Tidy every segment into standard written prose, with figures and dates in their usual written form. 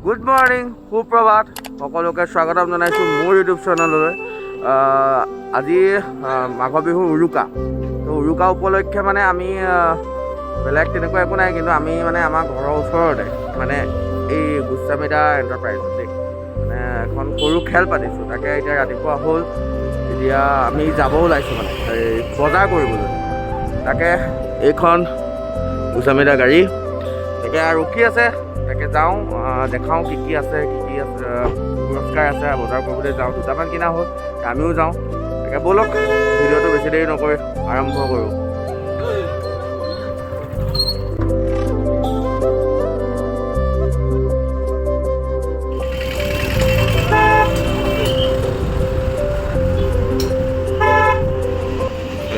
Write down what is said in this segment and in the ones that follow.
Good morning, সুপ্ৰভাত। সকলোকে স্বাগতম জনাইছোঁ মোৰ ইউটিউব চেনেললৈ। আজি মাঘ বিহুৰ উৰুকা। তো উৰুকা উপলক্ষে মানে আমি বেলেগ তেনেকুৱা একো নাই, কিন্তু আমি মানে আমাৰ ঘৰৰ ওচৰতে মানে এই গোস্বামীদা এণ্টাৰপ্ৰাইজত মানে এখন সৰু খেল পাতিছোঁ। তাকে এতিয়া ৰাতিপুৱা হ'ল, এতিয়া আমি যাব ওলাইছোঁ মানে এই বজাৰ কৰিবলৈ। তাকে এইখন গোস্বামীদা গাড়ী তাকে ৰখি আছে, তাকে যাওঁ দেখাওঁ কি আছে পুৰস্কাৰ আছে। বজাৰ কৰিবলৈ যাওঁ, দুটামান কিনা হ'ল, আমিও যাওঁ। তাকে ব'লক, ভিডিঅ'টো বেছি দেৰি নকৰি আৰম্ভ কৰোঁ।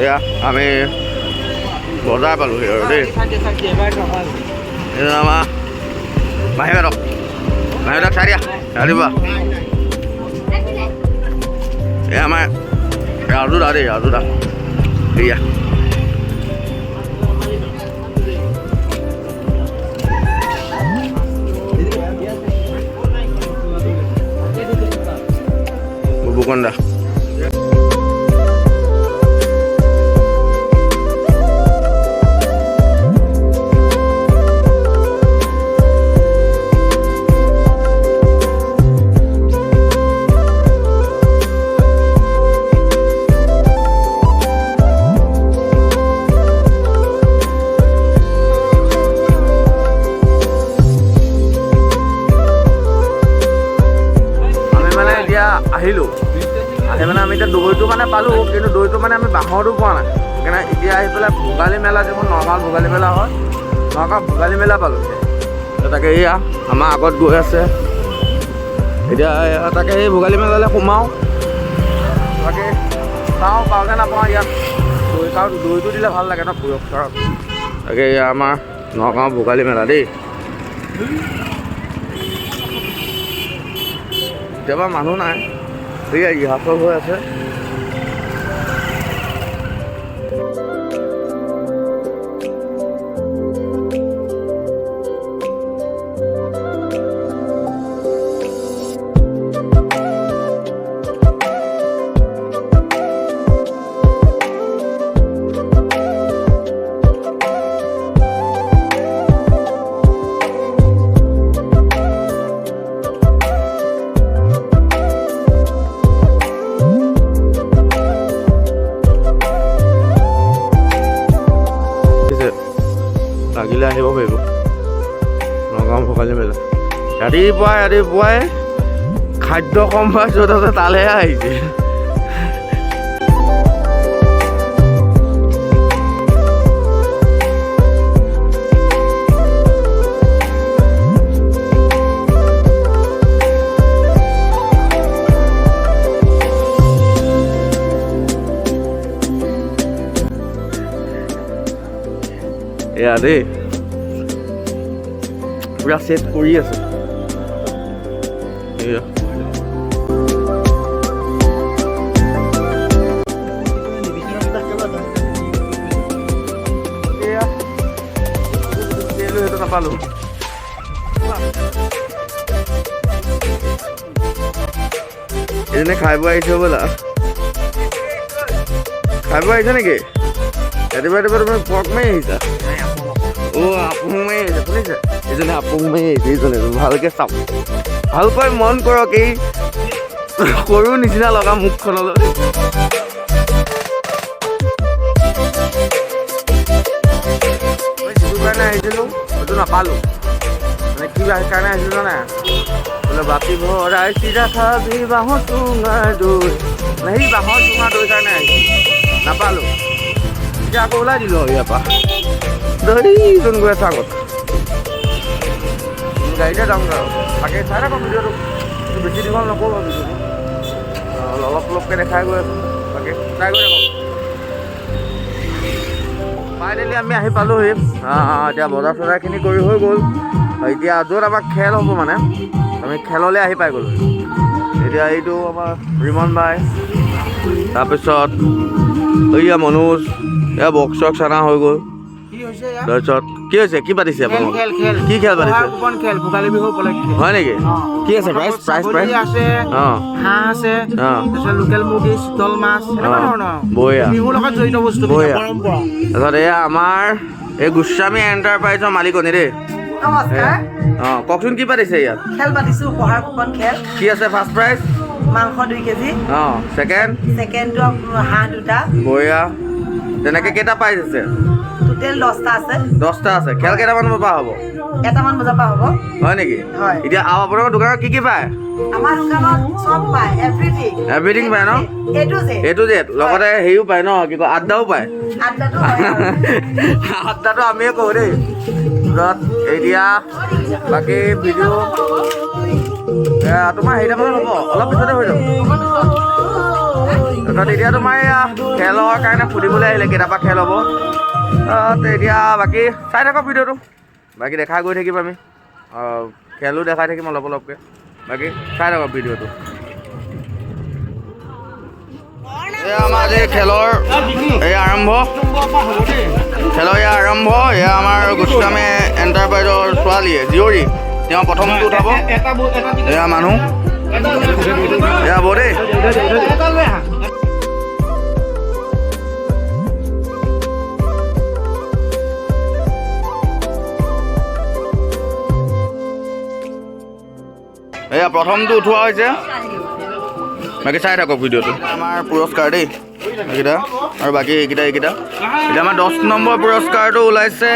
এয়া আমি বজাৰ পালোহি আৰু দেই। আমাৰ বাহিৰক চাই দিয়া ৰাতিপুৱা। এই আমাৰ ৰাজু দা দেই, ৰাজু দা এয়া বুবুকন দা। আহিলোঁ আহি মানে আমি এতিয়া দৈটো মানে পালোঁ, কিন্তু দৈটো মানে আমি বাঁহৰটো পোৱা নাই। সেইকাৰণে এতিয়া আহি পেলাই ভোগালী মেলা, যিখন নগাঁৱত ভোগালী মেলা হয়, নগাঁৱত ভোগালী মেলা পালোঁ। তাকে এয়া আমাৰ আগত গৈ আছে। এতিয়া তাকে এই ভোগালী মেলালৈ সোমাওঁ, তাকে চাওঁ পাওঁনে নাপাওঁ। ইয়াত দৈ কাৰণ দৈটো দিলে ভাল লাগে ন পুৰস্কাৰত। তাকে এয়া আমাৰ নগাঁও ভোগালী মেলা দেই। কেতিয়াবা মানুহ নাই, সেয়া ৰিহাৰ্চল হৈ আছে। লাগিলে আহিব পাৰিব নগাঁও ভোগালী মেলা। ৰাতিপুৱাই খাদ্য সম্ভাৰ য'ত আছে তালৈহে আহিছে। এয়া দেই পুৰা ছেট কৰি আছে। এয়া সেইটো নাপালো। এজনে খাই বৈ আহিছে বোলা, খাই বৈ আহিছে নেকি? ৰাতিপুৱা তুমি পৰ্ক মাৰি আহিছা? আপুং মাৰি আহিছে, শুনিছে? এইজনে আপুং মাৰি আহিছে, এইজনে ভালকে চাওক, ভালকৈ মন কৰক এই সৰু নিচিনা লগা মুখখনলৈ। মই যিটো কাৰণে আহিছিলোঁ সেইটো নাপালোঁ, মানে কি কাৰণে আহিছিলোঁ নাই বোলে বাতি ভৰাই চিৰা খাবি বাঁহৰ চুঙা দৈ, মানে সেই বাঁহৰ চুঙা দৈ কাৰণে আহিছিলোঁ, নাপালোঁ। এতিয়া আকৌ ওলাই দিলোঁ আৰু ইয়াৰ পৰা দৈজন গৈ আছে আগত। গাড়ীতে যাম আৰু তাকে চাই থাকক ভিডিঅ'টো, বেছি দীঘল নকৰোঁ ভিডিঅ'টো, অলপকৈ দেখাই গৈ আছোঁ, তাকে চাই গৈ থাকক। ফাইনেলি আমি আহি পালোঁহি। এতিয়া বজাৰ চজাৰখিনি কৰি হৈ গ'ল। এতিয়া য'ত আমাৰ খেল হ'ব মানে আমি খেললৈ আহি পাই গ'লোঁ। এতিয়া এইটো আমাৰ ৰিমন বাই, তাৰপিছত এইয়া মনোজ, এয়া বক্স চক্স অনা হৈ গ'ল। তাৰপিছত কি হৈছে কি পাতিছে আপুনি কি খেল পাতিছে ভোগালী বিহু উপলক্ষে হয় নেকি কি আছে প্ৰাইজ আছে অঁ হাঁহ আছে অঁ তাৰপিছত লোকেল মুৰ্গী চিতল মাছ এনেকুৱা ধৰণৰ বঢ়িয়া বিহুৰ লগত জড়িত বস্তু বঢ়িয়া পৰম্পৰা তাৰপিছত এয়া আমাৰ এই গোস্বামী এণ্টাৰপ্ৰাইজৰ মালিকনী দেই নমস্কাৰ অঁ কওকচোন কি পাতিছে ইয়াত খেল পাতিছো উপহাৰ কুপন খেল কি আছে ফাৰ্ষ্ট প্ৰাইজ মাংস 2 কেজি অঁ ছেকেণ্ড ছেকেণ্ডটো হাঁহ 2টা বঢ়িয়া তেনেকৈ কেইটা প্ৰাইজ আছে টোটেল 10টা আছে 10টা আছে খেল কেইটামান পৰা হ'ব এটামান বজাৰ পৰা হ'ব হয় নেকি হয়। এতিয়া আৰু আপোনালোকৰ দোকানত কি পায় আমাৰ দোকানত চব পায় এভৰিথিং পায় ন এইটো যে লগতে হেৰিও পায় ন কি কয় আড্ডাও পায় আড্ডাটো হয় আৰু। আড্ডাটো আমিয়ে কওঁ দেই তাৰপিছত এতিয়া বাকী ভিডিঅ' তোমাৰ হেৰিটামানত হ'ব অলপ পিছতে হৈ যাব তাৰপিছত এতিয়া তোমাৰ এয়া খেলৰ কাৰণে সুধিবলৈ আহিলে কেইটাৰ পৰা খেল হ'ব এতিয়া বাকী চাই থাকক ভিডিঅ'টো বাকী দেখাই গৈ থাকিম আমি খেলো দেখাই থাকিম অলপ অলপকৈ বাকী চাই থাকক ভিডিঅ'টো এয়া আমাৰ যে খেলৰ এই আৰম্ভ খেলৰ এয়া আৰম্ভ এয়া আমাৰ গোস্বামী এণ্টাৰপ্ৰাইজৰ ছোৱালীয়ে জীয়ৰী তেওঁ প্ৰথমটো উঠাব এয়া মানুহ এয়া হ'ব দেই এয়া প্ৰথমটো উঠোৱা হৈছে বাকী চাই থাকক ভিডিঅ'টো আমাৰ পুৰস্কাৰ দেই এইকেইটা আৰু বাকী এইকেইটা এতিয়া আমাৰ 10 নম্বৰ পুৰস্কাৰটো ওলাইছে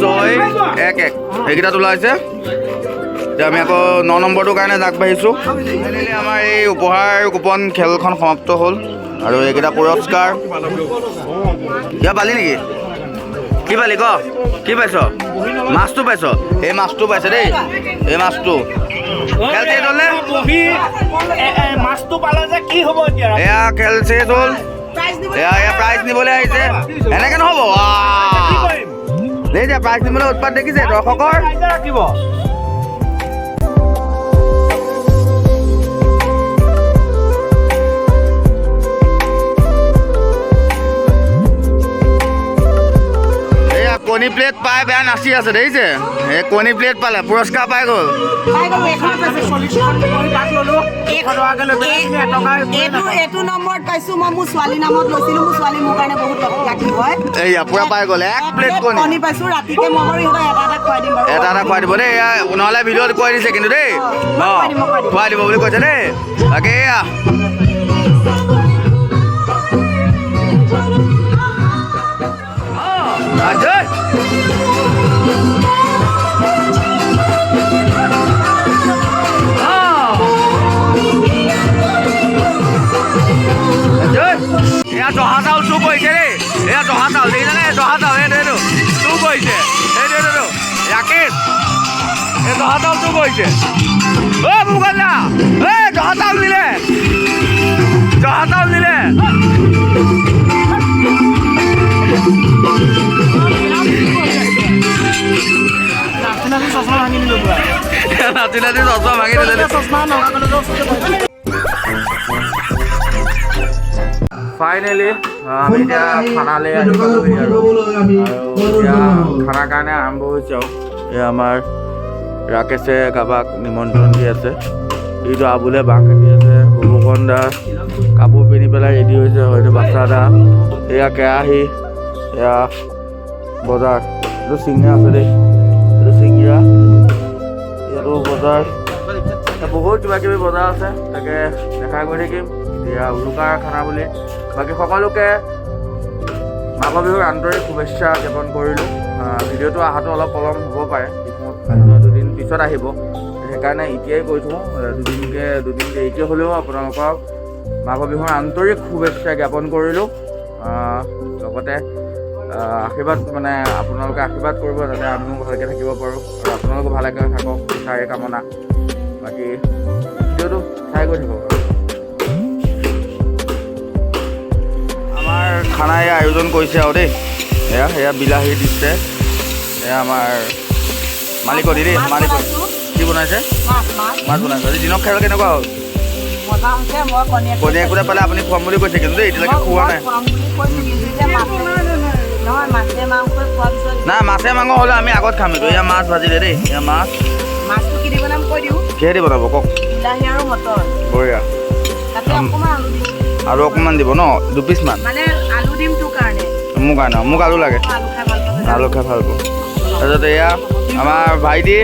1611 সেইকেইটাত ওলাইছে এতিয়া আমি আকৌ 9 নম্বৰটোৰ কাৰণে আগবাঢ়িছোঁ ফাইনেলি আমাৰ এই উপহাৰ কুপন খেলখন সমাপ্ত হ'ল আৰু এইকেইটা পুৰস্কাৰ কিবা পালি নেকি কি পালি ক কি পাইছ মাছটো পাইছ এই মাছটো পাইছে দেই এই মাছটো খেল শেষ হ'লনে মাছটো পালে যে কি হ'ব এতিয়া এয়া খেল শেষ হ'ল এয়া প্ৰাইজ নিবলৈ আহিছে এনেকে নহ'ব দেই প্ৰাইজ নিবলৈ উৎপাত দেখিছে দৰ্শকৰ ৰাখিব কণী প্লেট পাই বেয়া নাচি আছে দেখিছে এই কণী প্লেট পালে পুৰস্কাৰ পাই গ'ল এইটো নম্বৰত পাইছো মই মোৰ ছোৱালী নামত লৈছিলো মোৰ ছোৱালী মোৰ কাৰণে বহুত লাকি হয় এয়া পুৰা পাই গ'ল 1 প্লেট কণী পাইছো ৰাতিকে মই বাৰু ইহঁতক এটা এটা খুৱাই দিম বাৰু এটা খুৱাই দিব দেই নহ'লে ভিডিঅ'ত কৈ দিছে কিন্তু দেই খুৱাই দিব বুলি কৈছে দেই তাকে এয়া এয়া জহা চাউল চুৰ কৰিছে দেই এয়া জহা চাউল দেখিছেনে জহা চাউল এইটো চুৰ কৰিছে এইটো ৰাকেশ এই জহা চাউল চুৰ কৰিছে অ' মুগল্লা এই জহা চাউল দিলে নাতি চশমা ভাঙি দিলে ফাইনেলি আমি এতিয়া খানালৈ আহি পালোহি আৰু এতিয়া খানাৰ কাৰণে আৰম্ভ হৈছে আৰু এয়া আমাৰ ৰাকেশে কাৰোবাক নিমন্ত্ৰণ দি আছে এইটো আবুলে বাঁহ কাটি আছে ভুবুকন দা কাপোৰ পিন্ধি পেলাই ৰেডি হৈছে হয়তো বাচ্চা দা এয়া কেৰাহী এয়া বজাৰ এইটো চিঙৰা আছে দেই এইটো চিঙৰা এইটো বজাৰ বহুত কিবা কিবি বজাৰ আছে তাকে দেখাই গৈ থাকিম এতিয়া উৰুকাৰ খানা বুলি বাকী সকলোকে মাঘ বিহুৰ আন্তৰিক শুভেচ্ছা জ্ঞাপন কৰিলোঁ ভিডিঅ'টো অহাটো অলপ পলম হ'ব পাৰে দুদিন পিছত আহিব সেইকাৰণে এতিয়াই কৈ থওঁ দুদিন দেৰিকৈ হ'লেও আপোনালোকক মাঘ বিহুৰ আন্তৰিক শুভেচ্ছা জ্ঞাপন কৰিলোঁ লগতে আশীৰ্বাদ মানে আপোনালোকে আশীৰ্বাদ কৰিব যাতে আমিও ভালকৈ থাকিব পাৰোঁ আৰু আপোনালোকো ভালকৈ থাকক তাৰে কামনা বাকী ভিডিঅ'টো চাই গৈ থাকক আমাৰ খানাই আয়োজন কৰিছে আৰু দেই এয়া বিলাহী দিছে এয়া আমাৰ মালিকনী দেই মালিকনী কি বনাইছে মাছ বনাইছে আজি দিনত খেল কেনেকুৱা হ'ল কণীয়ে কোনে পালে আপুনি খুৱাম বুলি কৈছে কিন্তু দেই এতিয়ালৈকে খোৱা নাই নহয় মাছে মাংস খোৱাৰ পিছত নাই মাছে মাংস হ'লে আমি আগত খাম এইটো এয়া মাছ ভাজিলে দেই এয়া মাছ মাছটো কি দিব নাম কৈ দিওঁ কিহেদি বনাব কওক বিলাহী আৰু মটৰ বঢ়িয়া তাতে অকণমান আলু দিম আৰু অকণমান দিব ন 2 পিচমান মানে আলু দিম তোৰ কাৰণে মোৰ কাৰণে মোক আলু লাগে আলু খাই ভাল পাওঁ আলু খাই ভাল পাওঁ তাৰপিছত এয়া আমাৰ ভাইটি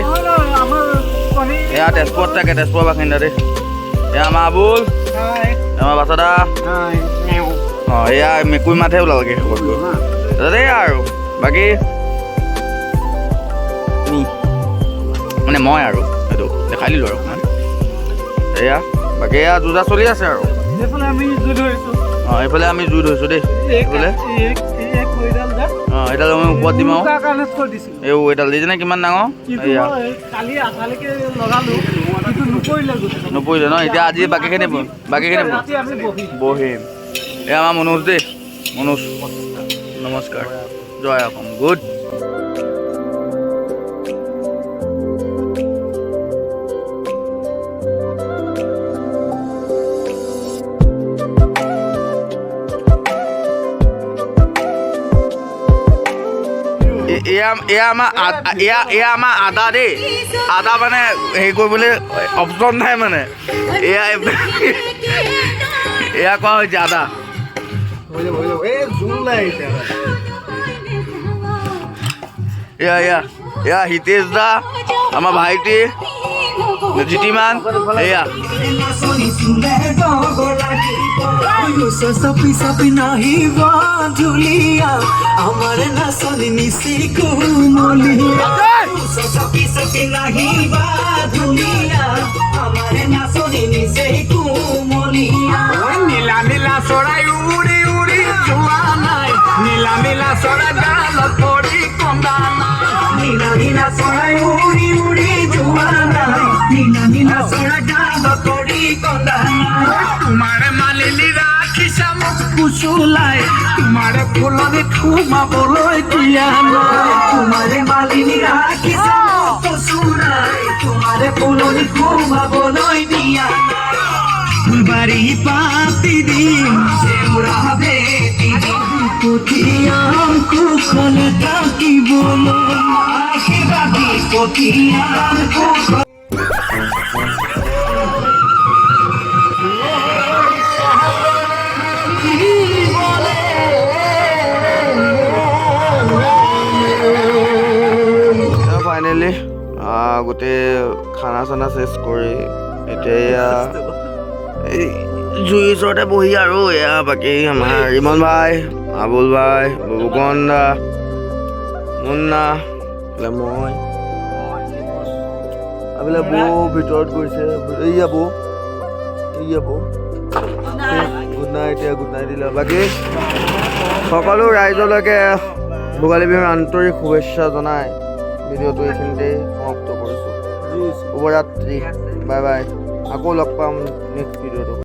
এয়া তেজপুৰত থাকে তেজপুৰৰ বাসিন্দা দেই এয়া আমাৰ আবুল আমাৰ বাচাদা অঁ এয়া মেকুৰী মাতহে ওলালগে সকলোবোৰ তাৰপিছত এয়া আৰু বাকী মানে মই আৰু এইটো দেখাই দিলোঁ আৰু অকণমান এয়া বাকী এয়া যুঁজা চলি আছে আৰু অঁ এইফালে আমি জুই ধৰিছোঁ দেই এইফালে অঁ এইডাল আমি ওপৰত দিম আৰু এই এইডাল দেখিছেনে কিমান ডাঙৰ এয়া নপৰিলে ন এতিয়া আজি বাকীখিনি বহিম এই আমাৰ মনোজ দেই মনোজ নমস্কাৰ জয় অসম গুড এয়া আমাৰ আদা দেই আদা মানে হেৰি কৰিবলৈ অপশ্যন নাই মানে এয়া কোৱা হৈছে আদা এয়া হিতেশ দা আমাৰ ভাইটি জিতিমান এয়া আমার নাচনি নিচি কুমলিয়া সপি সপি নাহিবা ধুলিয়া আমার নাচনি নিচি কুমলিয়া নীলা নীলা চৰাই উৰি উৰি যোৱা নাই নীলা নীলা চৰাই গালত পৰি কন্দা নাই নীলা নীলা চৰাই উৰি উৰি যোৱা নাই নীলা নীলা চৰাই গালত পৰি কন্দা নাই তোমাৰ মালিনী ৰাখিছা মোক কুচুলাই তোমাৰ ফুলনি সোমাবলৈ দিয়া নাই তোমাৰ মালিনী ৰাখিছা মোক কুচুলাই তোমাৰ ফুলনি সোমাবলৈ দিয়া নাই ফুলবাৰী পাতি দিম জেউৰা বেতি পঠিয়াম কুশলে থাকিবলৈ আশীৰ্বাদী পঠিয়াম কুশলে ফাইনেলি গোটেই খানা চানা চেচ কৰি এতিয়া এই জুইৰ ওচৰতে বহি আৰু এয়া বাকী আমাৰ ৰিমন ভাই আবুল ভাই বুবুকন দা মুন্না এইফালে মই এইফালে বৌ ভিতৰত গৈছে এইয়া বৌ গুড নাইট দিলে বাকী সকলো ৰাইজলৈকে ভোগালী বিহুৰ আন্তৰিক শুভেচ্ছা জনাই ভিডিঅ'টো এইখিনিতেই সমাপ্ত কৰিছোঁ শুভৰাত্ৰি বাই বাই আকৌ লগ পাম নেক্সট ভিডিঅ'টো